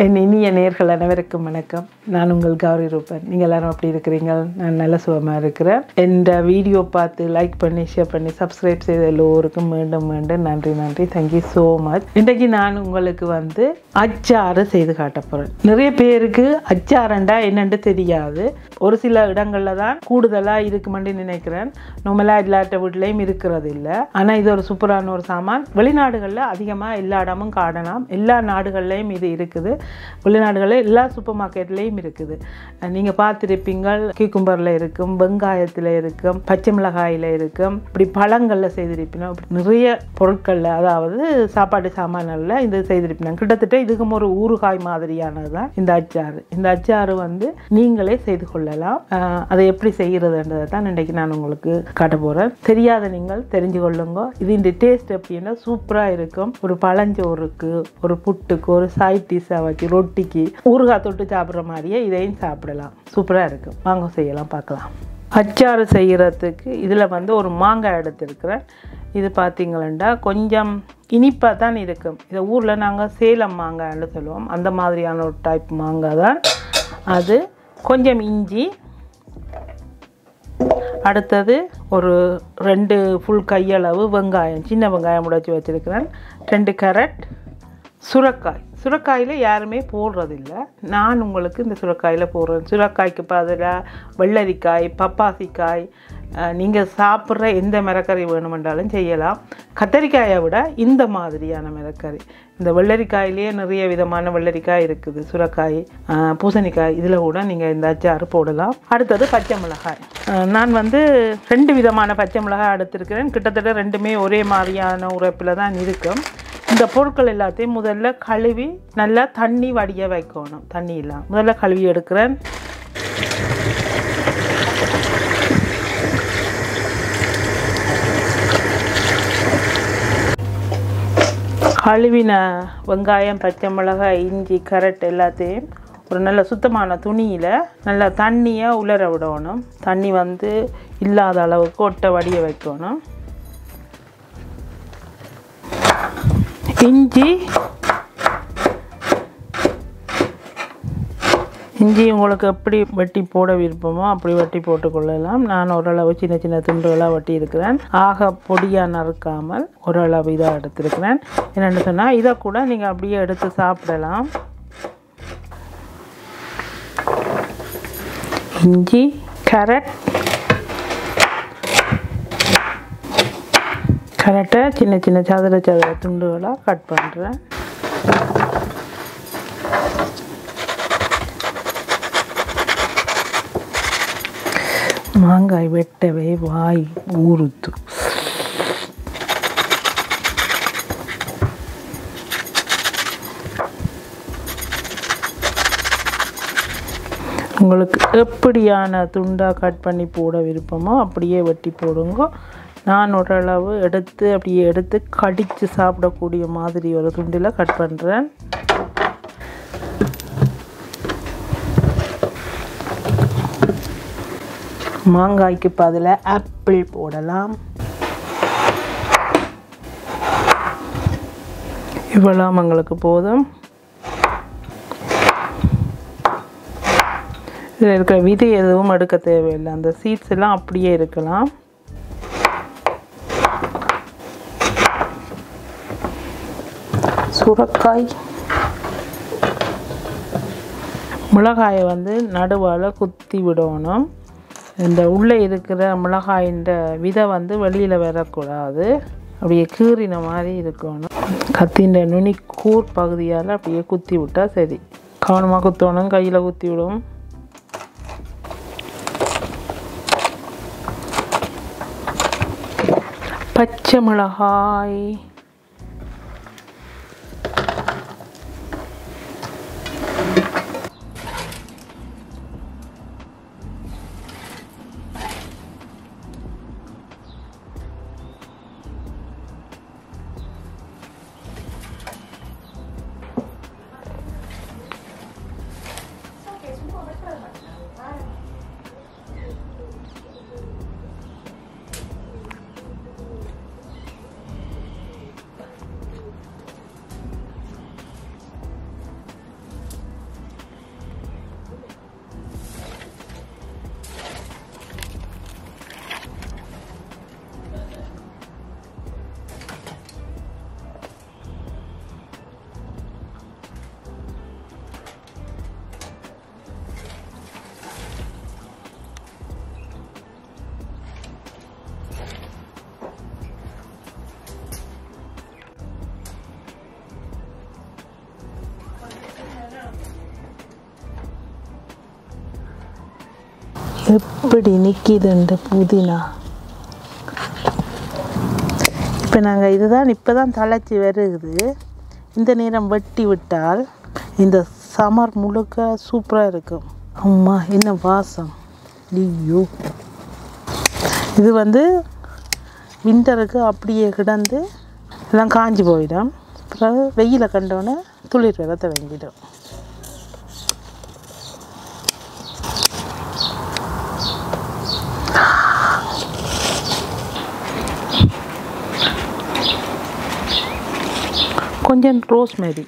என் இனிய நேயர்கள் அனைவருக்கும் வணக்கம். நான் உங்கள் கௌரி ரூபன். நீங்கள் எல்லாரும் அப்படி இருக்கிறீங்க? நான் நல்ல சுகமாக இருக்கிறேன். இந்த வீடியோ பார்த்து லைக் பண்ணி ஷேர் பண்ணி சப்ஸ்கிரைப் செய்த எல்லோருக்கும் மீண்டும் மீண்டும் நன்றி. Thank you so much. இன்றைக்கு நான் உங்களுக்கு அச்சாறு செய்து காட்ட போகிறேன். நிறைய பேருக்கு அச்சாரண்டா என்னென்று தெரியாது. ஒரு சில இடங்களில் தான் கூடுதலாக இருக்குமென்று நினைக்கிறேன். நம்மளாக எல்லாட்ட வீட்லேயும் இருக்கிறது இல்லை. ஆனால் இது ஒரு சூப்பரான ஒரு சாமான். வெளிநாடுகளில் அதிகமாக எல்லா இடமும் காணலாம். எல்லா நாடுகள்லேயும் இது இருக்குது. வெளிநாடுகளில் எல்லா சூப்பர் மார்க்கெட்லேயும் இருக்குது. நீங்கள் பார்த்துருப்பீங்கள். கியூக்கும்பரில் இருக்கும், வெங்காயத்தில் இருக்கும், பச்சை மிளகாயில் இருக்கும், இப்படி பழங்களில் செய்திருப்பினோம். இப்படி நிறைய பொருட்களில், அதாவது சாப்பாட்டு சாமான்களில் இது செய்திருப்பினோம். கிட்டத்தட்ட இதுக்கும் ஒரு ஊறுகாய் மாதிரியானது தான் இந்த அச்சாறு. இந்த அச்சாறு நீங்களே செய்து கொள்ளலாம். அதை எப்படி செய்கிறதுன்றதை தான் இன்றைக்கு நான் உங்களுக்கு காட்ட போகிறேன். தெரியாத நீங்கள் தெரிஞ்சு கொள்ளுங்க. இது இந்த டேஸ்ட் எப்படின்னா சூப்பராக இருக்கும். ஒரு பழஞ்சோறுக்கு, ஒரு புட்டுக்கு, ஒரு சைட் டிஷ்ஷாக வச்சு, ரொட்டிக்கு ஊறுகாய் தொட்டு சாப்பிட்ற மாதிரியே இதையும் சாப்பிடலாம். சூப்பராக இருக்கும். வாங்க செய்யலாம், பார்க்கலாம். அச்சாறு செய்கிறதுக்கு இதில் ஒரு மாங்காய் எடுத்துருக்கிறேன். இது பார்த்திங்களா கொஞ்சம் இனிப்பாக தான் இருக்கும். இதை ஊரில் நாங்கள் சேலம் மாங்காய்னு சொல்லுவோம். அந்த மாதிரியான ஒரு டைப் மாங்காய் தான் அது. கொஞ்சம் இஞ்சி, அடுத்தது ஒரு 2 ஃபுல் கையளவு வெங்காயம், சின்ன வெங்காயம் உடைச்சி வச்சுருக்கிறேன். 2 கேரட், சுரைக்காயில் யாருமே போடுறதில்லை. நான் உங்களுக்கு இந்த சுரைக்காயில் போடுறேன். சுரைக்காய்க்கு பதிலாக வெள்ளரிக்காய், பப்பாசிக்காய், நீங்கள் சாப்பிட்ற எந்த மிளகறி வேணுமென்றாலும் செய்யலாம். கத்தரிக்காயை விட இந்த மாதிரியான மிளகறி, இந்த வெள்ளரிக்காயிலேயே நிறைய விதமான வெள்ளரிக்காய் இருக்குது. சுரைக்காய், பூசணிக்காய், இதில் கூட நீங்கள் இந்த அச்சாறு போடலாம். அடுத்தது பச்சை மிளகாய். நான் 2 விதமான பச்சை மிளகாய் எடுத்திருக்கிறேன். கிட்டத்தட்ட 2மே ஒரே மாதிரியான உரைப்பில் தான் இருக்கும். இந்த பொருட்கள் எல்லாத்தையும் முதல்ல கழுவி நல்லா தண்ணி வடிய வைக்கணும். தண்ணி இல்லாமல் முதல்ல கழுவி எடுக்கிறேன். கழுவின வெங்காயம், பச்சை மிளகாய், இஞ்சி, கேரட் எல்லாத்தையும் ஒரு நல்ல சுத்தமான துணியில் நல்லா தண்ணியை உலர விடணும். தண்ணி இல்லாத அளவுக்கு ஒட்டை வடிய வைக்கணும். இஞ்சி உங்களுக்கு எப்படி வெட்டி போட விருப்பமோ அப்படி வெட்டி போட்டுக்கொள்ளலாம். நான் ஓரளவு சின்ன சின்ன துண்டுகளாக வெட்டி இருக்கிறேன். ஆக பொடியாக நறுக்காமல் ஓரளவு இதாக எடுத்துருக்கிறேன். என்னென்னு சொன்னால் இதை கூட நீங்கள் அப்படியே எடுத்து சாப்பிடலாம். இஞ்சி, கேரட்டை சின்ன சின்ன சதுர துண்டுகளாக கட் பண்ணுறேன். மாங்காய் வெட்டவே வாய் ஊறுத்து. உங்களுக்கு எப்படியான துண்டாக கட் பண்ணி போட விருப்பமோ அப்படியே வெட்டி போடுங்க. நான் ஓரளவு அப்படியே எடுத்து கடித்து சாப்பிடக்கூடிய மாதிரி ஒரு துண்டில் கட் பண்ணுறேன். மாங்காய்க்கு பதிலாக ஆப்பிள் போடலாம். இவ்வளோ எங்களுக்கு போதும். இதில் இருக்கிற விதை எதுவும் எடுக்க தேவையில்லை. அந்த சீட்ஸ் எல்லாம் அப்படியே இருக்கலாம். சுரைக்காய், மிளகாயை நடுவால் குத்தி விடணும். இந்த உள்ளே இருக்கிற மிளகாயின் விதை வெளியில் வரக்கூடாது. அப்படியே கீறின மாதிரி இருக்கணும். கத்தின் நுனி கூர் பகுதியால் அப்படியே குத்தி விட்டால் சரி. கவனமாக குத்தணும், கையில் குத்தி விடும். பச்சை மிளகாய், எப்படி நிற்கிதுண்டு புதினா. இப்போ நாங்கள் இதுதான் இப்போ தான் தழைச்சி வருகுது. இந்த நேரம் வெட்டி விட்டால் இந்த சம்மர் முழுக்க சூப்பராக இருக்கும். அம்மா என்ன வாசம்! ஐயோ, இது வந்து விண்டருக்கு அப்படியே கிடந்து எல்லாம் காஞ்சி போயிடும். அப்புறம் வெயில கண்டோன்னே துளிர் வர தொடங்கிடும். கொஞ்சம் ரோஸ்மெரி,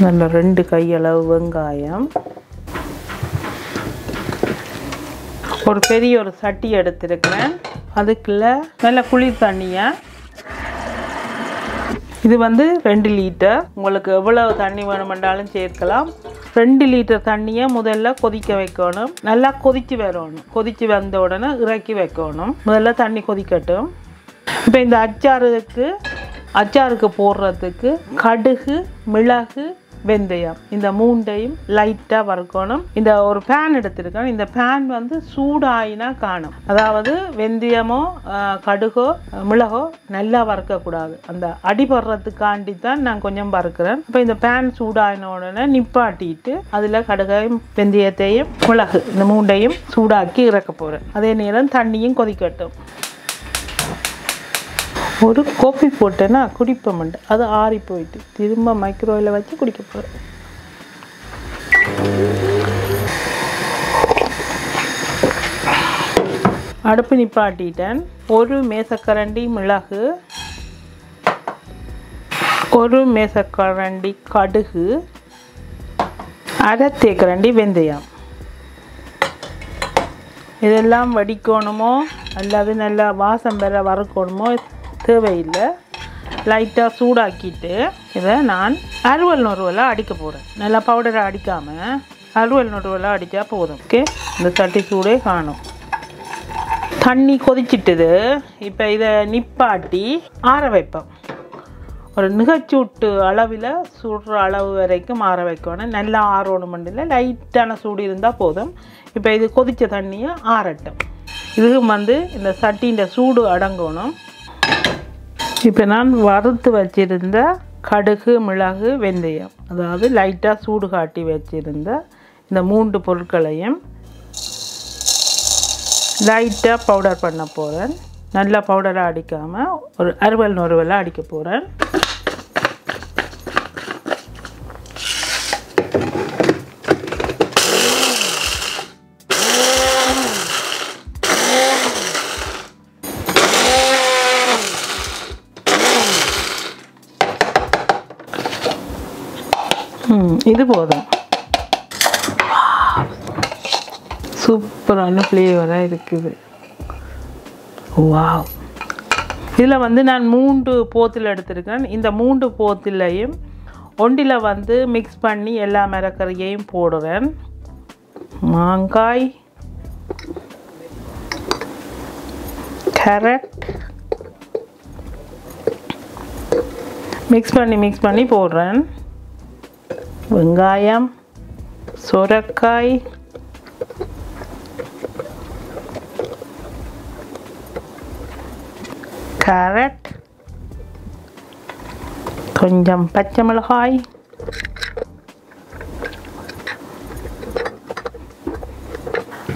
நல்ல 2 கையளவு வெங்காயம், ஒரு பெரிய ஒரு சட்டி எடுத்திருக்கிறேன். அதுக்குள்ள நல்ல குளிர் தண்ணியை, இது வந்து 2 லிட்டர். உங்களுக்கு எவ்வளவு தண்ணி வேணுமென்றாலும் சேர்க்கலாம். 2 லிட்டர் தண்ணியை முதல்ல கொதிக்க வைக்கணும். நல்லா கொதித்து வரணும். கொதித்து வந்த உடனே இறக்கி வைக்கணும். முதல்ல தண்ணி கொதிக்கட்டும். இப்போ இந்த அச்சாருக்கு போடுறதுக்கு கடுகு, மிளகு, வெந்தயம் இந்த 3ஐயும் லைட்டாக வறுக்கணும். இந்த ஒரு பேன் எடுத்திருக்கேன். இந்த பேன் வந்து சூடாயினா காணும். அதாவது வெந்தயமோ கடுகோ மிளகோ நல்லா வறுக்கக்கூடாது. அந்த அடிபடுறதுக்காண்டி தான் நான் கொஞ்சம் வறுக்கிறேன். இப்போ இந்த பேன் சூடாயின உடனே நிப்பாட்டிட்டு அதில் கடுகையும் வெந்தயத்தையும் மிளகு இந்த 3ஐயும் சூடாக்கி இறக்க போகிறேன். அதே நேரம் தண்ணியும் கொதிக்கட்டும். ஒரு காஃபி போட்டேன்னா குடிப்ப மாட்டேன். அது ஆறி போயிட்டு திரும்ப மைக்ரோவேவில் வச்சு குடிக்க போகிறேன். அடுப்பு நிப்பாட்டிட்டேன். ஒரு மேசக்கரண்டி மிளகு, ஒரு மேசக்கரண்டி கடுகு, அரை தேக்கரண்டி வெந்தயம். இதெல்லாம் வடிக்கணுமோ அல்லது நல்லா வாசம் பெற வறுக்கணுமோ தேவையில்லை. லைட்டாக சூடாக்கிட்டு இதை நான் அறுவல் நொறுவலாக அடிக்க போகிறேன். நல்லா பவுடரை அடிக்காமல் அறுவல் நொறுவலாக அடித்தா போதும். ஓகே, இந்த சட்டி சூடே காணும். தண்ணி கொதிச்சிட்டுது. இப்போ இதை நிப்பாட்டி ஆற வைப்போம். ஒரு நிகச்சூட்டு அளவில் சுடுற அளவு வரைக்கும் ஆற வைக்கணும். நல்லா ஆறணுமெண்டில் லைட்டான சூடு இருந்தால் போதும். இப்போ இது கொதித்த தண்ணியை ஆறட்டும். இதுவும் வந்து இந்த சட்டின்ற சூடு அடங்கணும். இப்போ நான் வறுத்து வச்சிருந்த கடுகு, மிளகு, வெந்தயம், அதாவது லைட்டாக சூடு காட்டி வச்சிருந்த இந்த 3 பொருட்களையும் லைட்டாக பவுடர் பண்ண போகிறேன். நல்லா பவுடராக அடிக்காமல் ஒரு அறுவல் நொறுவலாக அடிக்க போகிறேன். இது போதும். சூப்பரான ஃப்ளேவராக இருக்குது. வாவ்! இதில் வந்து நான் 3 போத்தில் எடுத்திருக்கேன். இந்த 3 போத்திலையும் ஒன்றில் வந்து மிக்ஸ் பண்ணி எல்லா மரக்கறியையும் போடுறேன். மாங்காய், கேரட் மிக்ஸ் பண்ணி போடுறேன். வெங்காயம், சுரைக்காய், கேரட், கொஞ்சம் பச்சை மிளகாய்,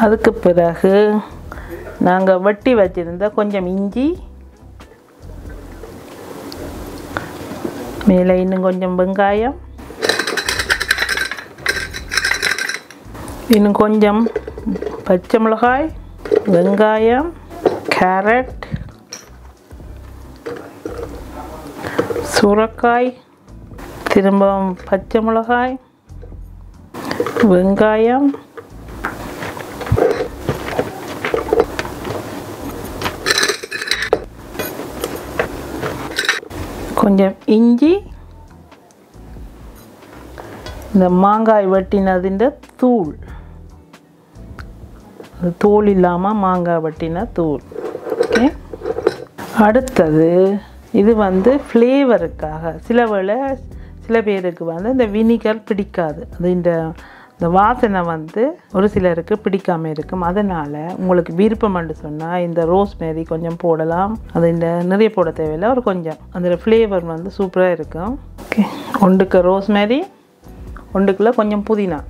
அதுக்கு பிறகு நாங்கள் வெட்டி வச்சிருந்த கொஞ்சம் இஞ்சி, மேலே இன்னும் கொஞ்சம் வெங்காயம், இன்னும் கொஞ்சம் பச்சை மிளகாய், வெங்காயம், கேரட், சுரைக்காய், திரும்பவும் பச்சை மிளகாய், வெங்காயம், கொஞ்சம் இஞ்சி, இந்த மாங்காய் வெட்டினதுன்ற தூள், அந்த தோல் இல்லாமல் மாங்காய் வெட்டின தூள். ஓகே, அடுத்தது இது வந்து ஃப்ளேவருக்காக சில பேருக்கு வந்து இந்த வினிகர் பிடிக்காது. அது இந்த வாசனை வந்து ஒரு சிலருக்கு பிடிக்காமல் இருக்கும். அதனால் உங்களுக்கு விருப்பம்னு சொன்னால் இந்த ரோஸ்மேரி கொஞ்சம் போடலாம். அது இந்த நிறைய போட தேவையில்லை, ஒரு கொஞ்சம் அந்த ஃப்ளேவர் வந்து சூப்பராக இருக்கும். ஓகே, ஒன்றுக்கு ரோஸ்மேரி, ஒன்றுக்குள்ள கொஞ்சம் புதினா.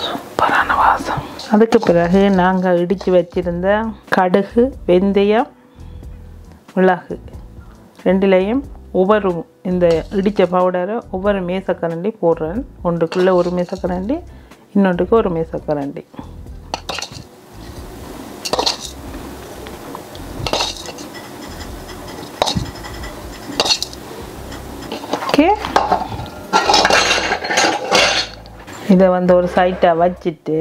சூப்பரான வாசம். அதுக்கு பிறகு நாங்கள் இடித்து வச்சிருந்த கடுகு, வெந்தயம், மிளகு ரெண்டுலேயும் ஒவ்வொரு இந்த இடித்த பவுடரை ஒவ்வொரு மேசக்கரண்டி போடுறேன். ஒன்றுக்குள்ளே ஒரு மேசக்கரண்டி, இன்னொன்றுக்கு ஒரு மேசக்கரண்டி. ஓகே, இதை வந்து ஒரு சைட்டாக வச்சுட்டு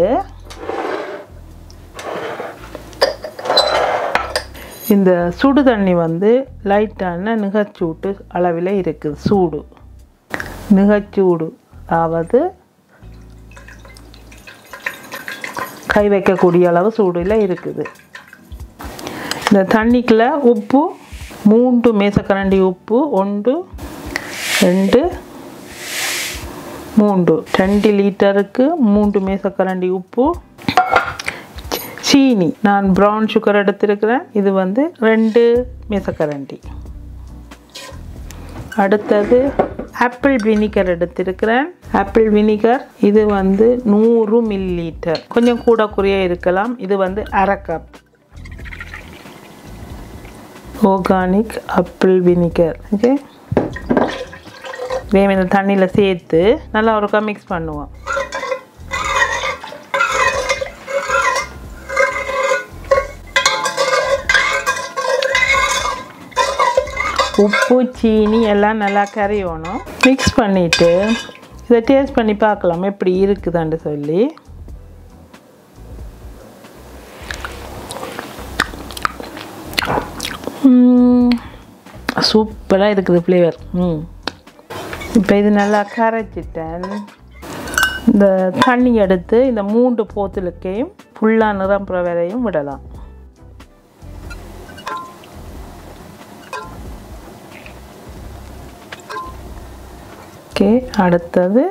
இந்த சுடு தண்ணி வந்து லைட்டான நிகச்சூட்டு அளவில் இருக்குது. சூடு நிகச்சூடு, அதாவது கை வைக்கக்கூடிய அளவு சூடில் இருக்குது. இந்த தண்ணிக்குள்ள உப்பு 3 மேசக்கரண்டி உப்பு, 1 2 3, 2 லிட்டருக்கு 3 மேசக்கரண்டி உப்பு. சீனி, நான் ப்ரௌன் சுகர் எடுத்திருக்கிறேன், இது வந்து 2 மேசக்கரண்டி. அடுத்தது ஆப்பிள் வினிகர் எடுத்திருக்கிறேன். ஆப்பிள் வினிகர் இது வந்து 100 மில்லிலிட்டர், கொஞ்சம் கூட குறைய இருக்கலாம். இது வந்து அரை cup organic apple vinegar. Okay, இதே இந்த தண்ணியில் சேர்த்து நல்லா ஒருக்கா மிக்ஸ் பண்ணுவோம். உப்பு, சீனி எல்லாம் நல்லா கரையணும். மிக்ஸ் பண்ணிவிட்டு இதை டேஸ்ட் பண்ணி பார்க்கலாம் எப்படி இருக்குதான்னு சொல்லி. சூப்பராக இருக்குது ஃப்ளேவர். இப்போ இது நல்லா கரைச்சிட்டேன். இந்த தண்ணி எடுத்து இந்த 3 போத்தலுக்கையும் ஃபுல்லாக நிரம்புற வரையும் விடலாம். ஓகே, அடுத்தது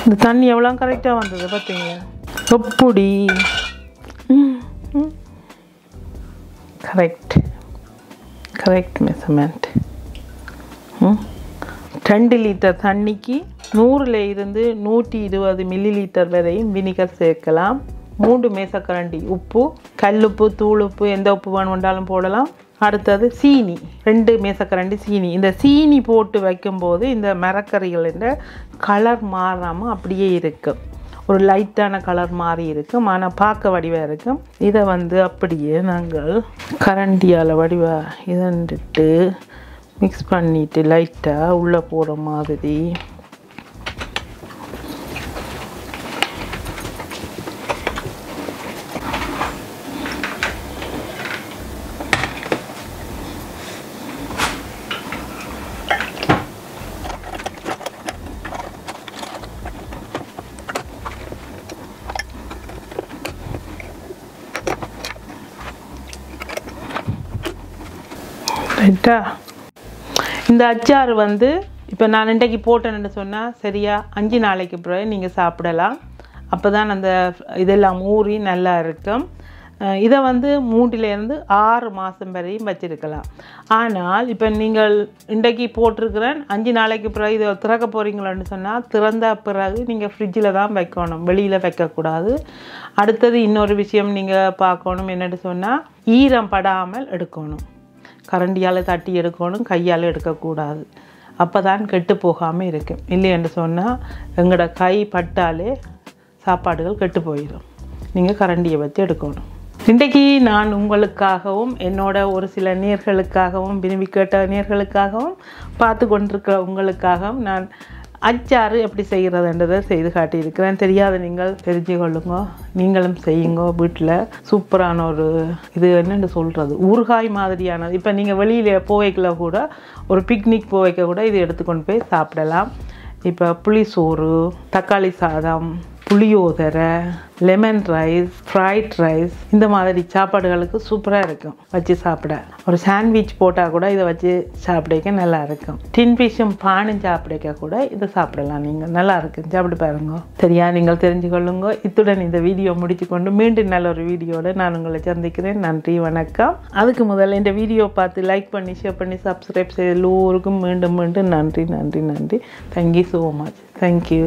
இந்த தண்ணி எவ்வளோ கரெக்டாக வந்தது பார்த்தீங்க? எப்படி கரெக்ட் மெஷர்மெண்ட். 2 லிட்டர் தண்ணிக்கு 100ல் இருந்து 120 மில்லிலிட்டர் வரையும் வினிகர் சேர்க்கலாம். 3 மேசக்கரண்டி உப்பு, கல்லுப்பு, தூளுப்பு, எந்த உப்பு வேணுமென்றாலும் போடலாம். அடுத்தது சீனி, 2 மேசக்கரண்டி சீனி. இந்த சீனி போட்டு வைக்கும்போது இந்த மரக்கறிகளின் கலர் மாறாமல் அப்படியே இருக்கும். ஒரு லைட்டான கலர் மாறி இருக்கும், ஆனால் பார்க்க வடிவாக இருக்கும். இதை வந்து அப்படியே நாங்கள் கரண்டியால் வடிவாக இதன்ட்டு மிக்ஸ் பண்ணிவிட்டு லைட்டாக உள்ளே போகிற மாதிரி ரைட்டா. இந்த அச்சாறு வந்து இப்போ நான் இன்றைக்கு போட்டேன்னு சொன்னால் சரியா 5 நாளைக்கு பிறகு நீங்கள் சாப்பிடலாம். அப்போ தான் அந்த இதெல்லாம் ஊறி நல்லா இருக்கும். இதை வந்து 3 to 6 மாதம் வரையும் வச்சுருக்கலாம். ஆனால் இப்போ நீங்கள் இன்றைக்கு போட்டிருக்கிறேன் 5 நாளைக்கு பிறகு இதை திறக்க போகிறீங்களோன்னு சொன்னால் திறந்த பிறகு நீங்கள் ஃப்ரிட்ஜில் தான் வைக்கணும், வெளியில் வைக்கக்கூடாது. அடுத்தது இன்னொரு விஷயம் நீங்கள் பார்க்கணும் என்னென்னு சொன்னால் ஈரம் படாமல் எடுக்கணும். கரண்டியால் தட்டி எடுக்கணும், கையால் எடுக்கக்கூடாது. அப்போ தான் கெட்டு போகாமல் இருக்கும். இல்லைன்னு சொன்னால் எங்களோட கை பட்டாலே சாப்பாடுகள் கெட்டு போயிடும். நீங்கள் கரண்டியை வச்சு எடுக்கணும். இன்றைக்கி நான் உங்களுக்காகவும் என்னோட ஒரு சில நேர்களுக்காகவும் விரும்பி கேட்ட நேர்களுக்காகவும் பார்த்து கொண்டிருக்கிற உங்களுக்காகவும் நான் அச்சாறு எப்படி செய்கிறதுன்றதை செய்து காட்டியிருக்கிறேன். தெரியாத நீங்கள் தெரிஞ்சு கொள்ளுங்க, நீங்களும் செய்யுங்க. வீட்டில் சூப்பரான ஒரு இது என்னென்னு சொல்கிறது ஊறுகாய் மாதிரியானது. இப்போ நீங்கள் வெளியில் போவைக்கல கூட ஒரு பிக்னிக் போவைக்க கூட இது எடுத்துக்கொண்டு போய் சாப்பிடலாம். இப்போ புளிசோறு, தக்காளி சாதம், புளியோதரை, லெமன் ரைஸ், ஃப்ரைட் ரைஸ் இந்த மாதிரி சாப்பாடுகளுக்கு சூப்பராக இருக்கும் வச்சு சாப்பிட. ஒரு சாண்ட்விச் போட்டால் கூட இதை வச்சு சாப்பிடக்க நல்லா இருக்கும். டின் ஃபிஷ்ஷும் பானும் சாப்பிடக்க கூட இதை சாப்பிடலாம். நீங்கள் நல்லா இருக்கும், சாப்பிட்டு பாருங்க. சரியா, நீங்கள் தெரிஞ்சு கொள்ளுங்க. இத்துடன் இந்த வீடியோ முடிச்சு கொண்டு மீண்டும் நல்ல ஒரு வீடியோட நான் உங்களை சந்திக்கிறேன். நன்றி, வணக்கம். அதுக்கு முதல்ல இந்த வீடியோ பார்த்து லைக் பண்ணி ஷேர் பண்ணி சப்ஸ்கிரைப் செய்ய எல்லோருக்கும் மீண்டும் மீண்டும் நன்றி நன்றி நன்றி. Thank you so much. தேங்க்யூ.